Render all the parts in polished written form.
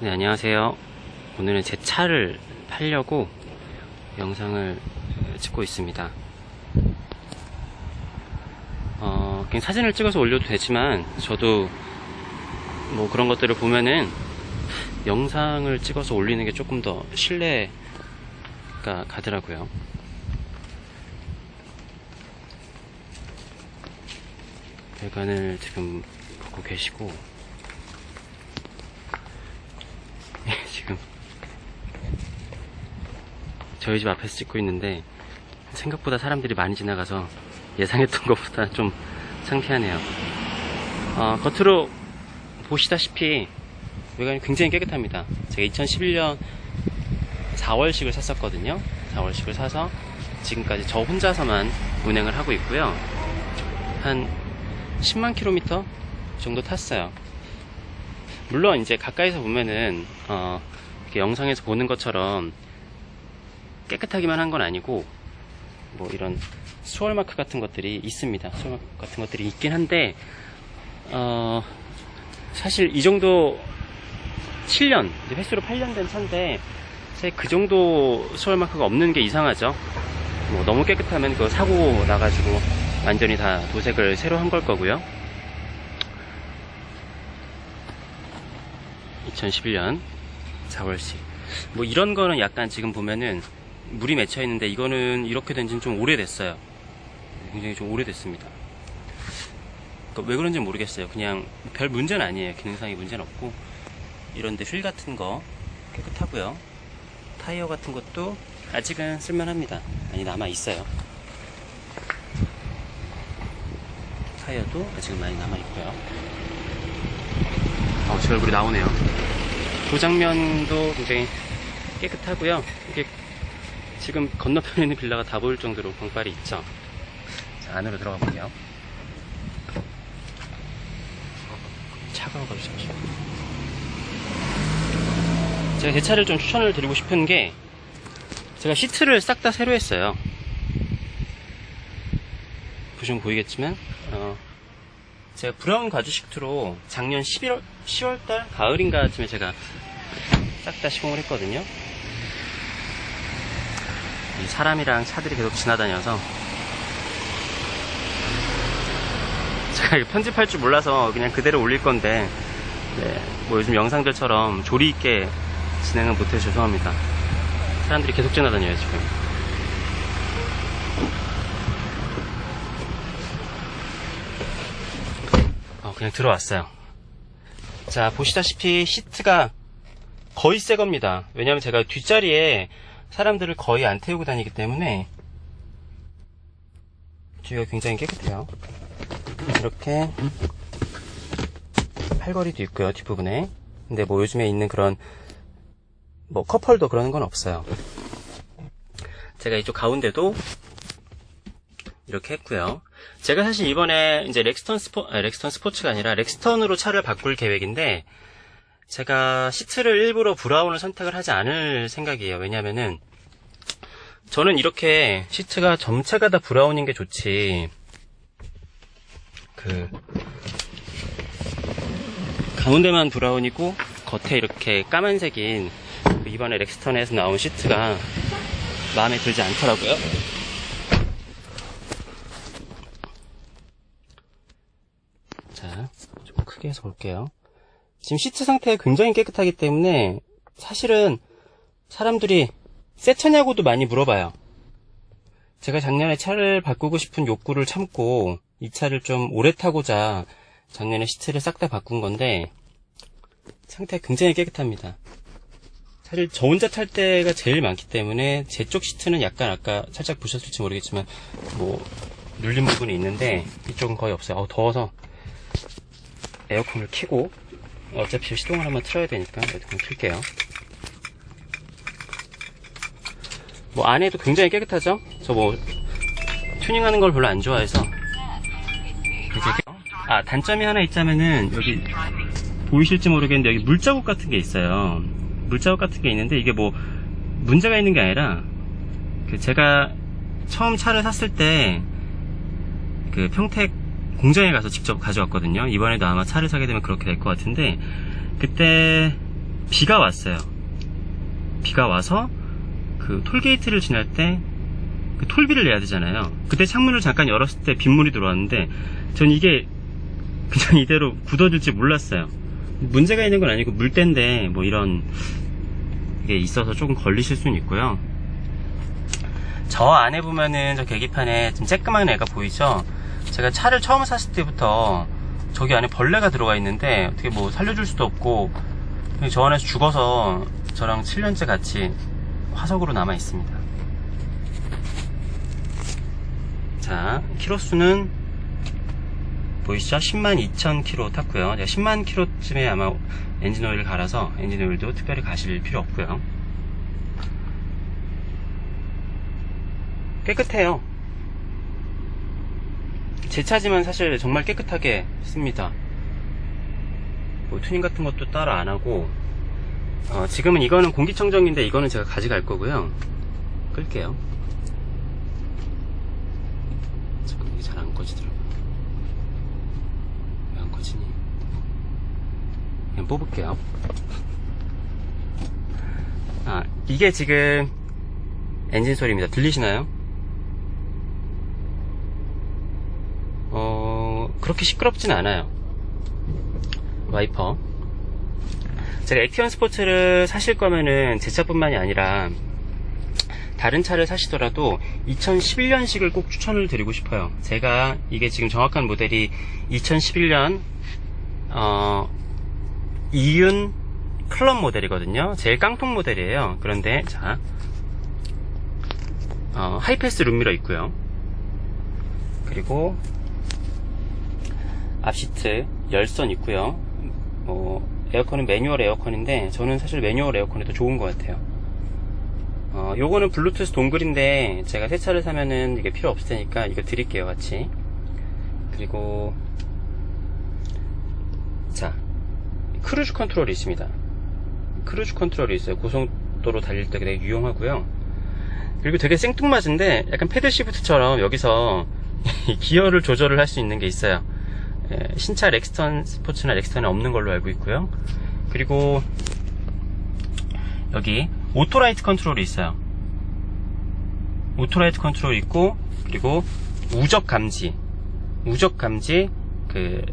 네, 안녕하세요. 오늘은 제 차를 팔려고 영상을 찍고 있습니다. 그냥 사진을 찍어서 올려도 되지만 저도 뭐 그런 것들을 보면은 영상을 찍어서 올리는 게 조금 더 신뢰가 가더라고요. 배관을 지금 보고 계시고 지금 저희 집 앞에서 찍고 있는데 생각보다 사람들이 많이 지나가서 예상했던 것보다 좀 창피하네요. 겉으로 보시다시피 외관이 굉장히 깨끗합니다. 제가 2011년 4월식을 샀었거든요. 4월식을 사서 지금까지 저 혼자서만 운행을 하고 있고요. 한 10만 킬로미터 정도 탔어요. 물론 이제 가까이서 보면은 이렇게 영상에서 보는 것처럼 깨끗하기만 한 건 아니고 뭐 이런 수월 마크 같은 것들이 있습니다. 수월 마크 같은 것들이 있긴 한데 사실 이 정도 7년 횟수로 8년 된 차인데 사실 그 정도 수월 마크가 없는 게 이상하죠. 뭐 너무 깨끗하면 그 사고 나가지고 완전히 다 도색을 새로 한 걸 거고요. 2011년 4월식 뭐 이런 거는 약간 지금 보면은 물이 맺혀 있는데 이거는 이렇게 된 지는 좀 오래됐어요. 굉장히 좀 오래됐습니다. 그러니까 왜 그런지 모르겠어요. 그냥 별 문제는 아니에요. 기능상의 문제는 없고 이런데 휠 같은 거 깨끗하고요. 타이어 같은 것도 아직은 쓸만합니다. 많이 남아 있어요. 타이어도 아직은 많이 남아 있고요. 제 얼굴이 나오네요. 도장면도 굉장히 깨끗하고요. 이게 지금 건너편에 있는 빌라가 다 보일 정도로 광빨이 있죠. 자, 안으로 들어가 볼게요. 차가워가지고 잠시만요. 제가 제 차를 좀 추천을 드리고 싶은 게 제가 시트를 싹 다 새로 했어요. 보시면 보이겠지만 제가 브라운 가죽 시트로 작년 10월달 가을인가 쯤에 제가 싹 다 시공을 했거든요. 이 사람이랑 차들이 계속 지나다녀서 제가 이거 편집할 줄 몰라서 그냥 그대로 올릴 건데 뭐 요즘 영상들처럼 조리 있게 진행은 못해서 죄송합니다. 사람들이 계속 지나다녀요 지금. 그냥 들어왔어요. 자, 보시다시피 시트가 거의 새 겁니다. 왜냐면 제가 뒷자리에 사람들을 거의 안 태우고 다니기 때문에 뒤가 굉장히 깨끗해요. 이렇게 팔걸이도 있고요, 뒷부분에. 근데 뭐 요즘에 있는 그런 뭐 컵홀더 그런 건 없어요. 제가 이쪽 가운데도 이렇게 했고요. 제가 사실 이번에 이제 렉스턴 스포츠가 아니라 렉스턴으로 차를 바꿀 계획인데 제가 시트를 일부러 브라운을 선택을 하지 않을 생각이에요. 왜냐면은 저는 이렇게 시트가 전체가 다 브라운인 게 좋지 그 가운데만 브라운이고 겉에 이렇게 까만색인 이번에 렉스턴에서 나온 시트가 마음에 들지 않더라고요. 자, 좀 크게 해서 볼게요. 지금 시트 상태가 굉장히 깨끗하기 때문에 사실은 사람들이 새 차냐고도 많이 물어봐요. 제가 작년에 차를 바꾸고 싶은 욕구를 참고 이 차를 좀 오래 타고자 작년에 시트를 싹 다 바꾼 건데 상태가 굉장히 깨끗합니다. 사실 저 혼자 탈 때가 제일 많기 때문에 제 쪽 시트는 약간 아까 살짝 보셨을지 모르겠지만 뭐 눌린 부분이 있는데 이쪽은 거의 없어요. 더워서 에어컨을 켜고 어차피 시동을 한번 틀어야 되니까 에어컨 켤게요. 뭐 안에도 굉장히 깨끗하죠? 저 뭐 튜닝하는 걸 별로 안 좋아해서. 단점이 하나 있자면은 여기 보이실지 모르겠는데 여기 물자국 같은 게 있어요. 물자국 같은 게 있는데 이게 뭐 문제가 있는 게 아니라 제가 처음 차를 샀을 때 그 평택 공장에 가서 직접 가져왔거든요. 이번에도 아마 차를 사게 되면 그렇게 될 것 같은데 그때 비가 왔어요. 비가 와서 그 톨게이트를 지날 때 그 톨비를 내야 되잖아요. 그때 창문을 잠깐 열었을 때 빗물이 들어왔는데 전 이게 그냥 이대로 굳어질지 몰랐어요. 문제가 있는 건 아니고 물때인데 뭐 이런 게 있어서 조금 걸리실 수는 있고요. 저 안에 보면은 저 계기판에 좀 쬐끄만 애가 보이죠? 제가 차를 처음 샀을 때부터 저기 안에 벌레가 들어가 있는데 어떻게 뭐 살려줄 수도 없고 저 안에서 죽어서 저랑 7년째 같이 화석으로 남아 있습니다. 자, 키로수는 보이시죠? 102,000km 탔고요. 제가 10만 km쯤에 아마 엔진 오일을 갈아서 엔진 오일도 특별히 가실 필요 없고요. 깨끗해요. 제 차지만 사실 정말 깨끗하게 씁니다. 뭐 튜닝 같은 것도 따로 안 하고 지금은 이거는 공기청정기인데 이거는 제가 가져갈 거고요. 끌게요. 잠깐 이게 잘 안 꺼지더라고요. 왜 안 꺼지니? 그냥 뽑을게요. 이게 지금 엔진 소리입니다. 들리시나요? 그렇게 시끄럽진 않아요. 와이퍼. 제가 액티언 스포츠를 사실 거면은 제 차뿐만이 아니라 다른 차를 사시더라도 2011년식을 꼭 추천을 드리고 싶어요. 제가 이게 지금 정확한 모델이 2011년 이윤 클럽 모델이거든요. 제일 깡통 모델이에요. 그런데 자, 하이패스 룸미러 있고요. 그리고 앞시트 열선 있고요. 에어컨은 매뉴얼 에어컨인데 저는 사실 매뉴얼 에어컨이 더 좋은 것 같아요. 요거는 블루투스 동글인데 제가 새 차를 사면은 이게 필요 없을 테니까 이거 드릴게요, 같이. 그리고 자, 크루즈 컨트롤이 있습니다. 크루즈 컨트롤이 있어요. 고속도로 달릴 때 되게 유용하고요. 그리고 되게 생뚱맞은데 약간 패드 시프트처럼 여기서 기어를 조절을 할 수 있는 게 있어요. 신차 렉스턴 스포츠나 렉스턴에 없는 걸로 알고 있고요. 그리고 여기 오토라이트 컨트롤이 있어요. 오토라이트 컨트롤 있고, 그리고 우적 감지 그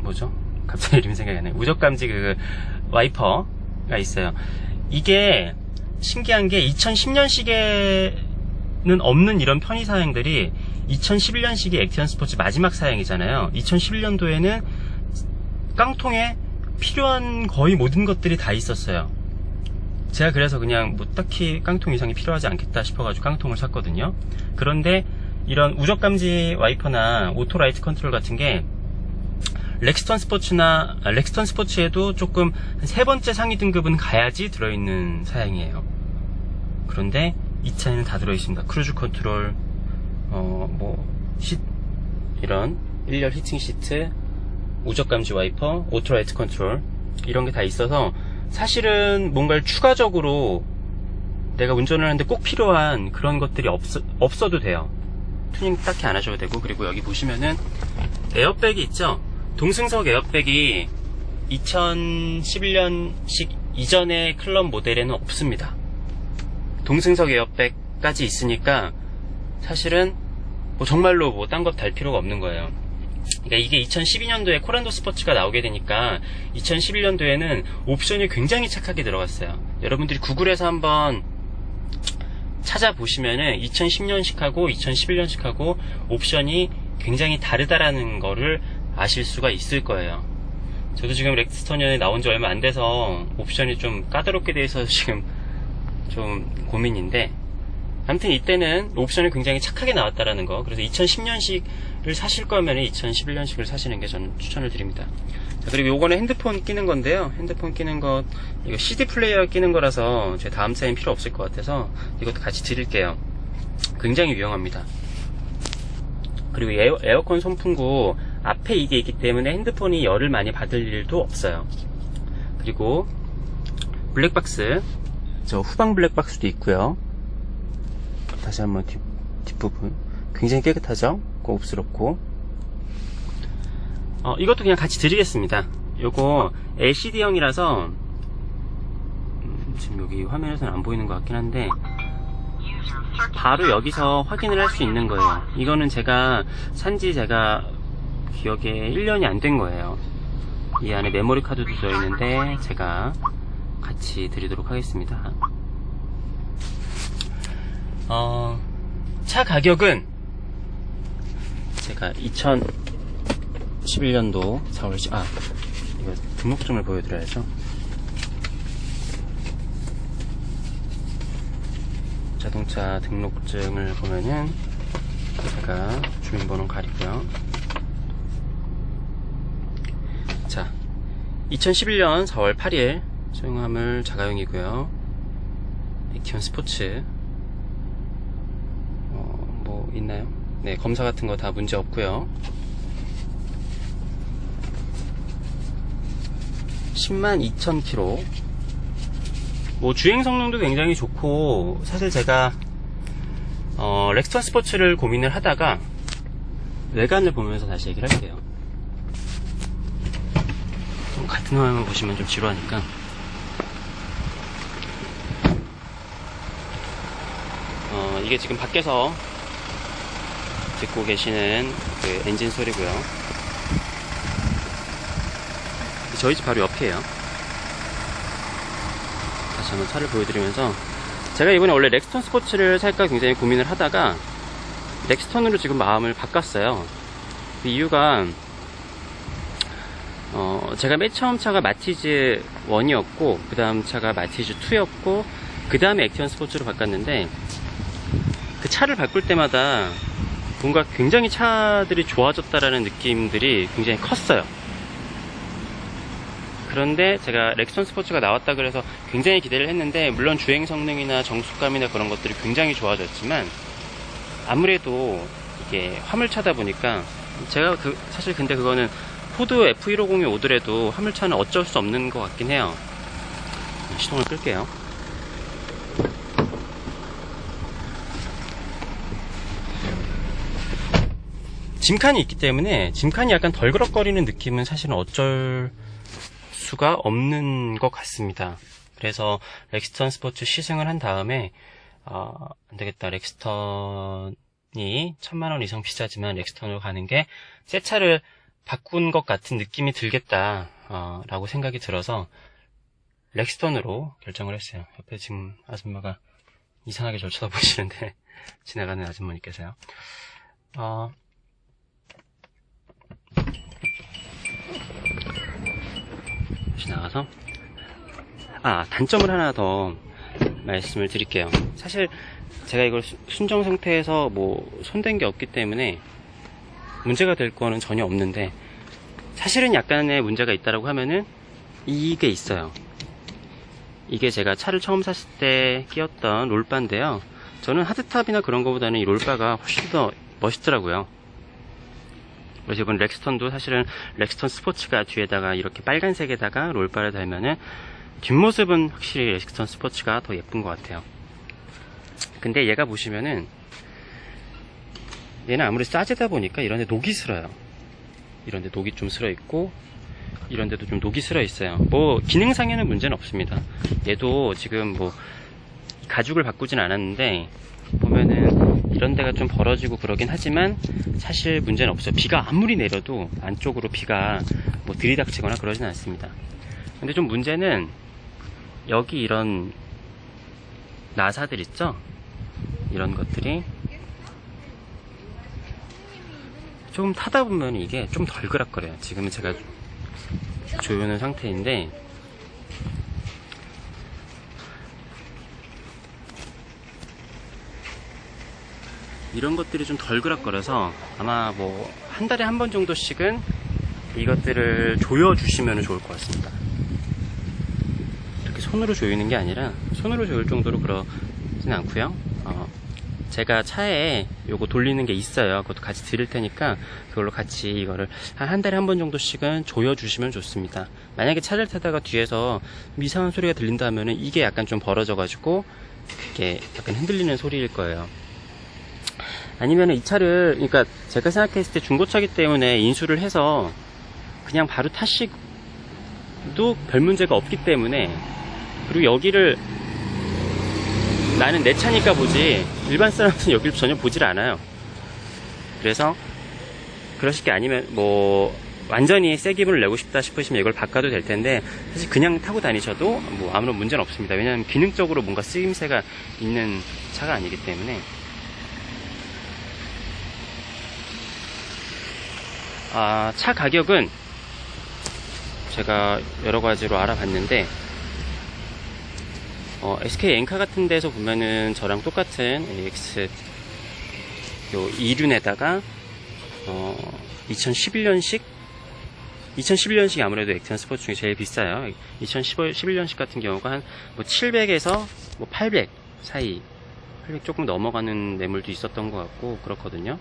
뭐죠? 갑자기 이름이 생각이 안 나요. 우적 감지 그 와이퍼가 있어요. 이게 신기한 게 2010년식에는 없는 이런 편의 사양들이 2011년식이 액티언 스포츠 마지막 사양이잖아요. 2011년도에는 깡통에 필요한 거의 모든 것들이 다 있었어요. 제가 그래서 그냥 뭐 딱히 깡통 이상이 필요하지 않겠다 싶어가지고 깡통을 샀거든요. 그런데 이런 우적 감지 와이퍼나 오토라이트 컨트롤 같은 게 렉스턴 스포츠에도 조금 한 3번째 상위 등급은 가야지 들어있는 사양이에요. 그런데 이 차에는 다 들어있습니다. 크루즈 컨트롤, 이런 1열 히팅 시트, 우적 감지 와이퍼, 오토라이트 컨트롤, 이런 게 다 있어서 사실은 뭔가를 추가적으로 내가 운전을 하는데 꼭 필요한 그런 것들이 없어도 돼요. 튜닝 딱히 안 하셔도 되고. 그리고 여기 보시면은 에어백이 있죠. 동승석 에어백이 2011년식 이전의 클럽 모델에는 없습니다. 동승석 에어백까지 있으니까 사실은 뭐 정말로 뭐 딴 것 달 필요가 없는 거예요. 그러니까 이게 2012년도에 코란도 스포츠가 나오게 되니까 2011년도에는 옵션이 굉장히 착하게 들어갔어요. 여러분들이 구글에서 한번 찾아보시면은 2010년식하고 2011년식하고 옵션이 굉장히 다르다라는 거를 아실 수가 있을 거예요. 저도 지금 렉스턴에 나온 지 얼마 안 돼서 옵션이 좀 까다롭게 돼 있어서 지금 좀 고민인데, 아무튼 이때는 옵션이 굉장히 착하게 나왔다라는 거. 그래서 2010년식을 사실 거면 2011년식을 사시는 게 저는 추천을 드립니다. 자, 그리고 요거는 핸드폰 끼는 건데요. 핸드폰 끼는 거, 이거 CD 플레이어 끼는 거라서 제 다음 차엔 필요 없을 것 같아서 이것도 같이 드릴게요. 굉장히 유용합니다. 그리고 에어컨 송풍구 앞에 이게 있기 때문에 핸드폰이 열을 많이 받을 일도 없어요. 그리고 블랙박스, 저 후방 블랙박스도 있고요. 다시 한번 뒷부분 굉장히 깨끗하죠? 고급스럽고. 이것도 그냥 같이 드리겠습니다. 요거 LCD형이라서 지금 여기 화면에서는 안 보이는 것 같긴 한데 바로 여기서 확인을 할 수 있는 거예요. 이거는 제가 산지 제가 기억에 1년이 안 된 거예요. 이 안에 메모리 카드도 들어있는데 제가 같이 드리도록 하겠습니다. 차 가격은 제가 2011년도 4월 이거 등록증을 보여드려야죠. 자동차 등록증을 보면은 제가 주민번호 가리고요. 자, 2011년 4월 8일 소형화물 자가용이고요. 액티온 스포츠. 뭐 있나요? 네, 검사 같은 거 다 문제 없고요. 102,000km. 뭐 주행 성능도 굉장히 좋고, 사실 제가 렉스턴 스포츠를 고민을 하다가 외관을 보면서 다시 얘기를 할게요. 좀 같은 화면 보시면 좀 지루하니까. 이게 지금 밖에서 듣고 계시는 그 엔진 소리고요. 저희 집 바로 옆이에요. 다시 한번 차를 보여드리면서, 제가 이번에 원래 렉스턴 스포츠를 살까 굉장히 고민을 하다가 렉스턴으로 지금 마음을 바꿨어요. 그 이유가 제가 맨 처음 차가 마티즈 1이었고 그 다음 차가 마티즈 2였고 그 다음에 액티온 스포츠로 바꿨는데, 그 차를 바꿀 때마다 뭔가 굉장히 차들이 좋아졌다라는 느낌들이 굉장히 컸어요. 그런데 제가 렉스턴 스포츠가 나왔다 그래서 굉장히 기대를 했는데, 물론 주행 성능이나 정숙감이나 그런 것들이 굉장히 좋아졌지만 아무래도 이게 화물차다 보니까, 제가 사실 근데 그거는 포드 F150이 오더라도 화물차는 어쩔 수 없는 것 같긴 해요. 시동을 끌게요. 짐칸이 있기 때문에 짐칸이 약간 덜 그럭거리는 느낌은 사실은 어쩔 수가 없는 것 같습니다. 그래서 렉스턴 스포츠 시승을 한 다음에 안되겠다, 렉스턴이 1000만원 이상 비싸지만 렉스턴으로 가는 게 새 차를 바꾼 것 같은 느낌이 들겠다 라고 생각이 들어서 렉스턴으로 결정을 했어요. 옆에 지금 아줌마가 이상하게 저를 쳐다보시는데 지나가는 아주머니께서요. 지나가서 단점을 하나 더 말씀을 드릴게요. 사실 제가 이걸 순정 상태에서 뭐 손댄 게 없기 때문에 문제가 될 거는 전혀 없는데, 사실은 약간의 문제가 있다라고 하면은 이게 있어요. 이게 제가 차를 처음 샀을 때 끼웠던 롤바인데요. 저는 하드탑이나 그런 거보다는 이 롤바가 훨씬 더 멋있더라고요. 그래서 이번 렉스턴도 사실은 렉스턴 스포츠가 뒤에다가 이렇게 빨간색에다가 롤바를 달면은 뒷모습은 확실히 렉스턴 스포츠가 더 예쁜 것 같아요. 근데 얘가 보시면은 얘는 아무리 싸제다 보니까 이런데 녹이 슬어요. 이런데 녹이 좀 슬어 있고 이런데도 좀 녹이 슬어 있어요. 뭐 기능상에는 문제는 없습니다. 얘도 지금 뭐 가죽을 바꾸진 않았는데 보면은 이런 데가 좀 벌어지고 그러긴 하지만 사실 문제는 없어요. 비가 아무리 내려도 안쪽으로 비가 뭐 들이닥치거나 그러진 않습니다. 근데 좀 문제는 여기 이런 나사들 있죠? 이런 것들이 좀 타다 보면 이게 좀 덜 그락거려요. 지금은 제가 조여놓은 상태인데 이런 것들이 좀 덜 그락거려서 아마 뭐 한 달에 한 번 정도씩은 이것들을 조여주시면 좋을 것 같습니다. 이렇게 손으로 조이는 게 아니라 손으로 조일 정도로 그러진 않고요. 제가 차에 요거 돌리는 게 있어요. 그것도 같이 드릴 테니까 그걸로 같이 이거를 한 달에 한 번 정도씩은 조여주시면 좋습니다. 만약에 차를 타다가 뒤에서 이상한 소리가 들린다면은 이게 약간 좀 벌어져 가지고 이게 약간 흔들리는 소리일 거예요. 아니면 이 차를, 그러니까 제가 생각했을 때 중고차기 때문에 인수를 해서 그냥 바로 타시도 별 문제가 없기 때문에 그리고 여기를 나는 내 차니까 보지 일반 사람들은 여기를 전혀 보질 않아요. 그래서 그러실 게 아니면 뭐 완전히 새 기분을 내고 싶다 싶으시면 이걸 바꿔도 될 텐데, 사실 그냥 타고 다니셔도 뭐 아무런 문제는 없습니다. 왜냐하면 기능적으로 뭔가 쓰임새가 있는 차가 아니기 때문에. 차 가격은 제가 여러 가지로 알아봤는데, SK 엔카 같은 데서 보면은 저랑 똑같은 AX 요 2륜에다가 2011년식이 아무래도 액션 스포츠 중에 제일 비싸요. 2011년식 같은 경우가 한 뭐 700에서 뭐 800 사이, 800 조금 넘어가는 매물도 있었던 것 같고 그렇거든요.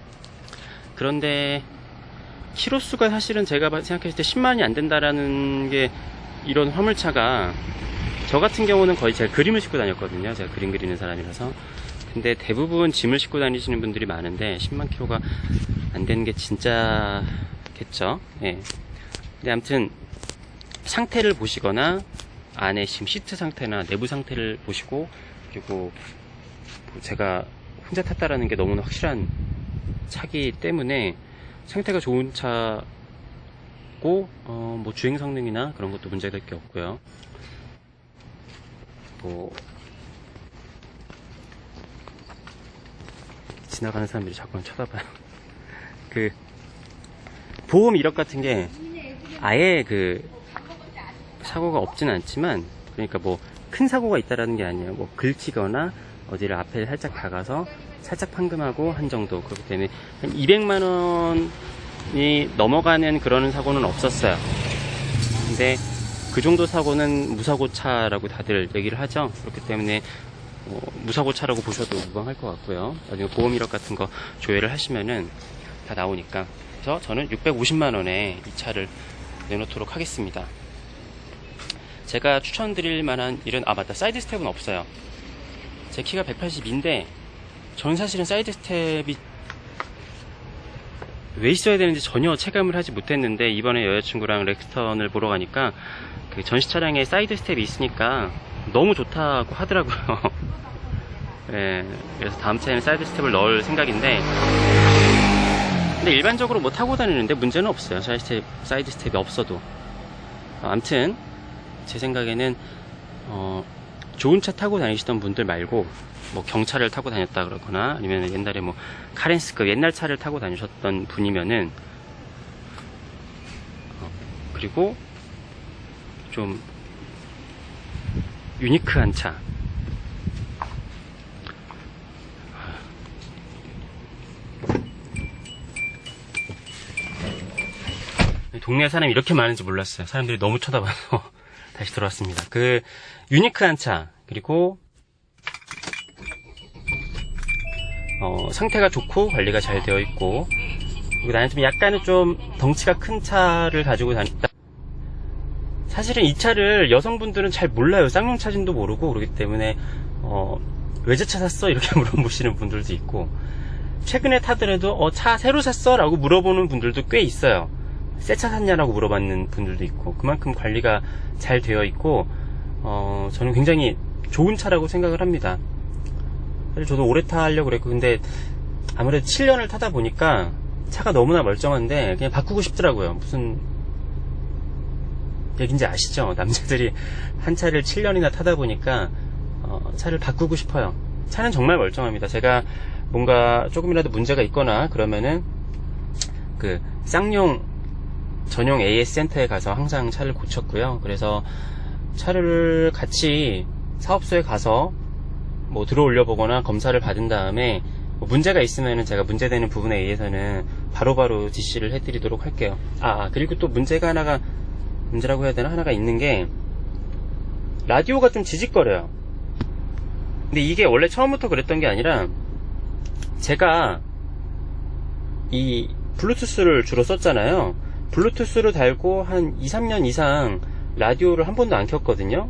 그런데 키로수가 사실은 제가 생각했을 때 10만이 안 된다라는 게, 이런 화물차가 저 같은 경우는 거의 제가 그림을 싣고 다녔거든요. 제가 그림 그리는 사람이라서. 근데 대부분 짐을 싣고 다니시는 분들이 많은데 10만 킬로가 안 되는 게 진짜겠죠. 예. 근데 아무튼 상태를 보시거나 안에 지금 시트 상태나 내부 상태를 보시고, 그리고 제가 혼자 탔다라는 게 너무나 확실한 차기 때문에 상태가 좋은 차고, 뭐 주행 성능이나 그런 것도 문제될 게 없고요. 뭐 지나가는 사람들이 자꾸 쳐다봐요. 그 보험 이력 같은 게 아예 그 사고가 없진 않지만, 그러니까 뭐 큰 사고가 있다라는 게 아니에요. 뭐 긁히거나 어디를 앞에 살짝 박아서 살짝 판금하고 한 정도. 그렇기 때문에 한 200만 원이 넘어가는 그런 사고는 없었어요. 근데 그 정도 사고는 무사고차라고 다들 얘기를 하죠. 그렇기 때문에 무사고차라고 보셔도 무방할 것 같고요. 나중에 보험 이력 같은 거 조회를 하시면은 다 나오니까. 그래서 저는 650만 원에 이 차를 내놓도록 하겠습니다. 제가 추천드릴 만한 일은, 맞다, 사이드 스텝은 없어요. 제 키가 180인데 저는 사실은 사이드 스텝이 왜 있어야 되는지 전혀 체감을 하지 못했는데, 이번에 여자친구랑 렉스턴을 보러 가니까 그 전시 차량에 사이드 스텝이 있으니까 너무 좋다고 하더라고요. 네, 그래서 다음 차에는 사이드 스텝을 넣을 생각인데, 근데 일반적으로 뭐 타고 다니는데 문제는 없어요. 사이드 스텝이 없어도. 아무튼 제 생각에는 좋은 차 타고 다니시던 분들 말고, 뭐 경차를 타고 다녔다 그러거나 아니면 옛날에 뭐 카렌스급 옛날 차를 타고 다니셨던 분이면은, 그리고 좀 유니크한 차, 동네 사람이 이렇게 많은지 몰랐어요. 사람들이 너무 쳐다봐서 다시 들어왔습니다. 그 유니크한 차, 그리고 상태가 좋고 관리가 잘 되어 있고, 그리고 나는 좀 약간은 좀 덩치가 큰 차를 가지고 다녔다. 사실은 이 차를 여성분들은 잘 몰라요. 쌍용 차진도 모르고. 그렇기 때문에 외제차 샀어? 이렇게 물어보시는 분들도 있고, 최근에 타더라도 차 새로 샀어? 라고 물어보는 분들도 꽤 있어요. 새 차 샀냐라고 물어봤는 분들도 있고. 그만큼 관리가 잘 되어 있고, 저는 굉장히 좋은 차라고 생각을 합니다. 사실 저도 오래 타려고 그랬고, 근데 아무래도 7년을 타다 보니까 차가 너무나 멀쩡한데 그냥 바꾸고 싶더라고요. 무슨 얘기인지 아시죠? 남자들이 한 차를 7년이나 타다 보니까 차를 바꾸고 싶어요. 차는 정말 멀쩡합니다. 제가 뭔가 조금이라도 문제가 있거나 그러면은 그 쌍용 전용 AS 센터에 가서 항상 차를 고쳤고요. 그래서 차를 같이 사업소에 가서 뭐 들어올려 보거나 검사를 받은 다음에 뭐 문제가 있으면은 제가 문제되는 부분에 의해서는 바로바로 지시를 해드리도록 할게요. 그리고 또 문제라고 해야 되나? 하나가 있는 게, 라디오가 좀 지직거려요. 근데 이게 원래 처음부터 그랬던 게 아니라, 제가 이 블루투스를 주로 썼잖아요. 블루투스를 달고 한 2, 3년 이상 라디오를 한 번도 안 켰거든요.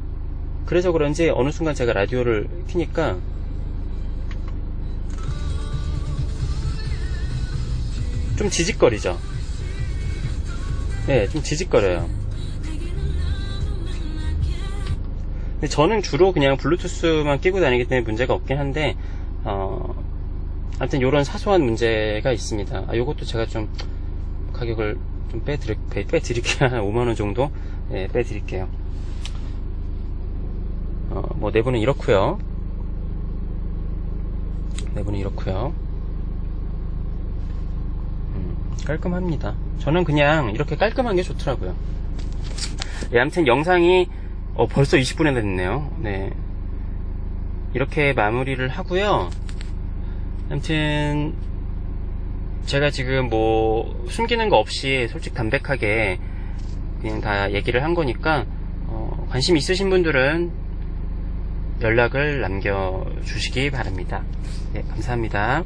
그래서 그런지 어느 순간 제가 라디오를 켜니까 좀 지직거리죠. 네, 좀 지직거려요. 근데 저는 주로 그냥 블루투스만 끼고 다니기 때문에 문제가 없긴 한데, 아무튼 요런 사소한 문제가 있습니다. 요것도 제가 좀 가격을 좀 빼드릴게요. 한 5만원 정도? 네, 빼드릴게요. 뭐 내부는 이렇고요. 내부는 이렇고요. 깔끔합니다. 저는 그냥 이렇게 깔끔한 게 좋더라고요. 예, 아무튼 영상이 벌써 20분이나 됐네요. 네, 이렇게 마무리를 하고요. 아무튼 제가 지금 뭐 숨기는 거 없이 솔직 담백하게 그냥 다 얘기를 한 거니까 관심 있으신 분들은 연락을 남겨주시기 바랍니다. 네, 감사합니다.